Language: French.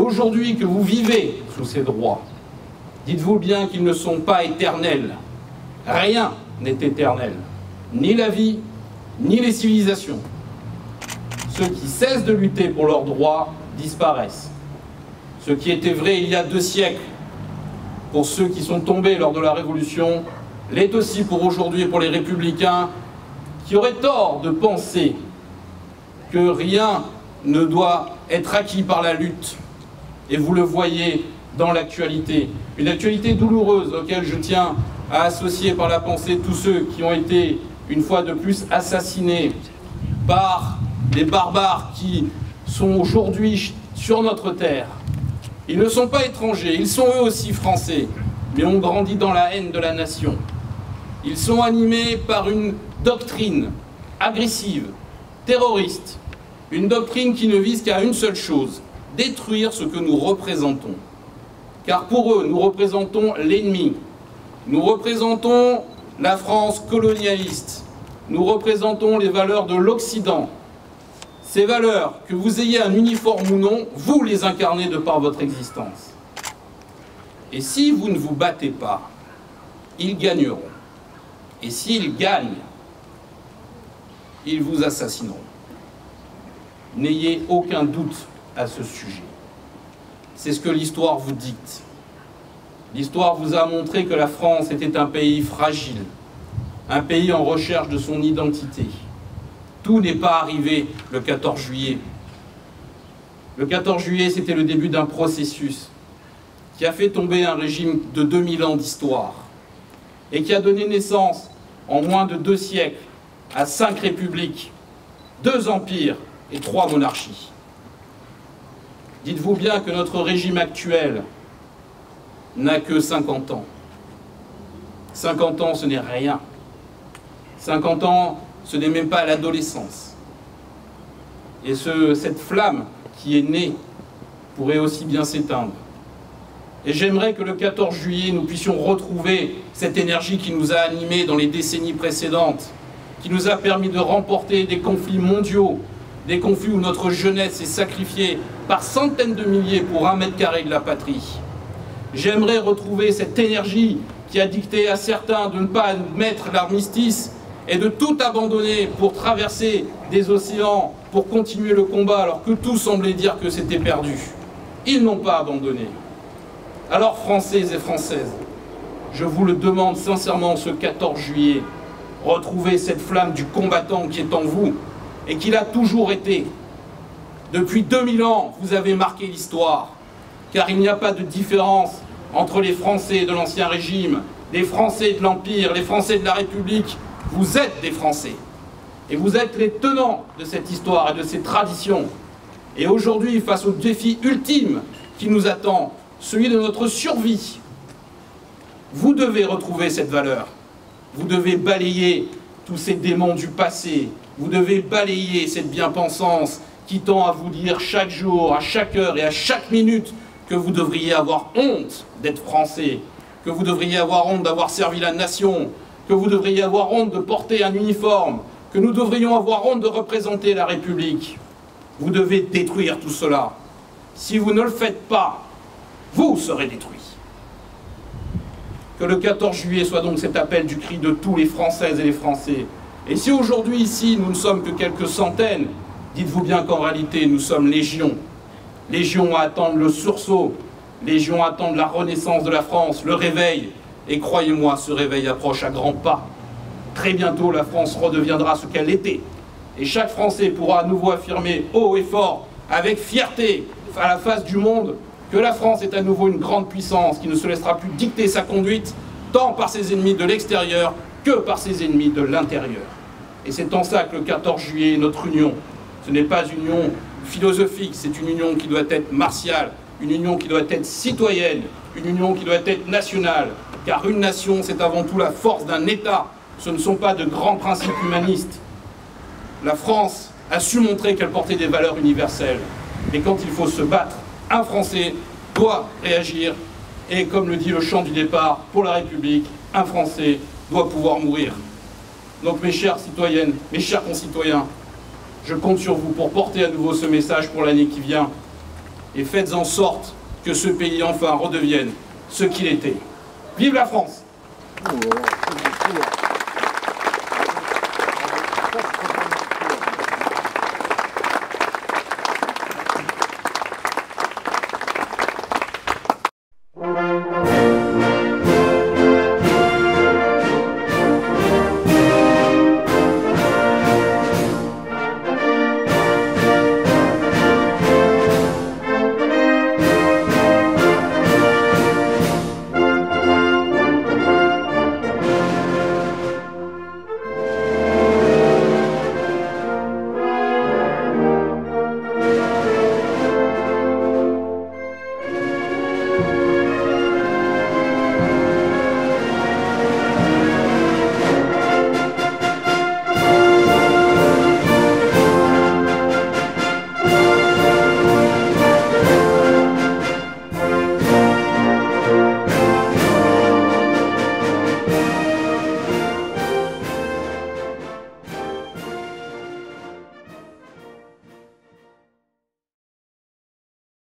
aujourd'hui que vous vivez sous ces droits, dites-vous bien qu'ils ne sont pas éternels. Rien n'est éternel, ni la vie, ni les civilisations. Ceux qui cessent de lutter pour leurs droits disparaissent. Ce qui était vrai il y a 2 siècles, pour ceux qui sont tombés lors de la Révolution, l'est aussi pour aujourd'hui et pour les républicains qui auraient tort de penser que rien ne doit être acquis par la lutte. Et vous le voyez dans l'actualité, une actualité douloureuse auquel je tiens à associer par la pensée tous ceux qui ont été une fois de plus assassinés par des barbares qui sont aujourd'hui sur notre terre. Ils ne sont pas étrangers, ils sont eux aussi français, mais ont grandi dans la haine de la nation. Ils sont animés par une doctrine agressive, terroriste, une doctrine qui ne vise qu'à une seule chose, détruire ce que nous représentons. Car pour eux, nous représentons l'ennemi. Nous représentons la France colonialiste. Nous représentons les valeurs de l'Occident. Ces valeurs, que vous ayez un uniforme ou non, vous les incarnez de par votre existence. Et si vous ne vous battez pas, ils gagneront. Et s'ils gagnent, ils vous assassineront. N'ayez aucun doute à ce sujet. C'est ce que l'histoire vous dicte. L'histoire vous a montré que la France était un pays fragile, un pays en recherche de son identité. Tout n'est pas arrivé le 14 juillet. Le 14 juillet, c'était le début d'un processus qui a fait tomber un régime de 2000 ans d'histoire et qui a donné naissance, en moins de 2 siècles, à 5 républiques, 2 empires et 3 monarchies. Dites-vous bien que notre régime actuel n'a que 50 ans. 50 ans, ce n'est rien. 50 ans, ce n'est même pas l'adolescence. Et cette flamme qui est née pourrait aussi bien s'éteindre. Et j'aimerais que le 14 juillet, nous puissions retrouver cette énergie qui nous a animés dans les décennies précédentes, qui nous a permis de remporter des conflits mondiaux, des conflits où notre jeunesse s'est sacrifiée par centaines de milliers pour 1 mètre carré de la patrie. J'aimerais retrouver cette énergie qui a dicté à certains de ne pas mettre l'armistice et de tout abandonner pour traverser des océans, pour continuer le combat, alors que tout semblait dire que c'était perdu. Ils n'ont pas abandonné. Alors, Français et Françaises, je vous le demande sincèrement ce 14 juillet, retrouvez cette flamme du combattant qui est en vous et qui l'a toujours été. Depuis 2000 ans, vous avez marqué l'histoire, car il n'y a pas de différence entre les Français de l'Ancien Régime, les Français de l'Empire, les Français de la République. Vous êtes des Français. Et vous êtes les tenants de cette histoire et de ces traditions. Et aujourd'hui, face au défi ultime qui nous attend, celui de notre survie, vous devez retrouver cette valeur. Vous devez balayer tous ces démons du passé. Vous devez balayer cette bien-pensance qui tend à vous dire chaque jour, à chaque heure et à chaque minute que vous devriez avoir honte d'être français, que vous devriez avoir honte d'avoir servi la nation, que vous devriez avoir honte de porter un uniforme, que nous devrions avoir honte de représenter la République. Vous devez détruire tout cela. Si vous ne le faites pas, vous serez détruits. Que le 14 juillet soit donc cet appel du cri de tous les Françaises et les Français. Et si aujourd'hui, ici, nous ne sommes que quelques centaines, dites-vous bien qu'en réalité, nous sommes légions. Légions à attendre le sursaut, légions à attendre la renaissance de la France, le réveil. Et croyez-moi, ce réveil approche à grands pas. Très bientôt, la France redeviendra ce qu'elle était. Et chaque Français pourra à nouveau affirmer haut et fort, avec fierté, à la face du monde, que la France est à nouveau une grande puissance qui ne se laissera plus dicter sa conduite, tant par ses ennemis de l'extérieur que par ses ennemis de l'intérieur. Et c'est en ça que le 14 juillet est notre union. Ce n'est pas une union philosophique, c'est une union qui doit être martiale, une union qui doit être citoyenne, une union qui doit être nationale. Car une nation, c'est avant tout la force d'un État. Ce ne sont pas de grands principes humanistes. La France a su montrer qu'elle portait des valeurs universelles. Mais quand il faut se battre, un Français doit réagir. Et comme le dit le chant du départ pour la République, un Français doit pouvoir mourir. Donc mes chères citoyennes, mes chers concitoyens, je compte sur vous pour porter à nouveau ce message pour l'année qui vient. et faites en sorte que ce pays enfin redevienne ce qu'il était. Vive la France!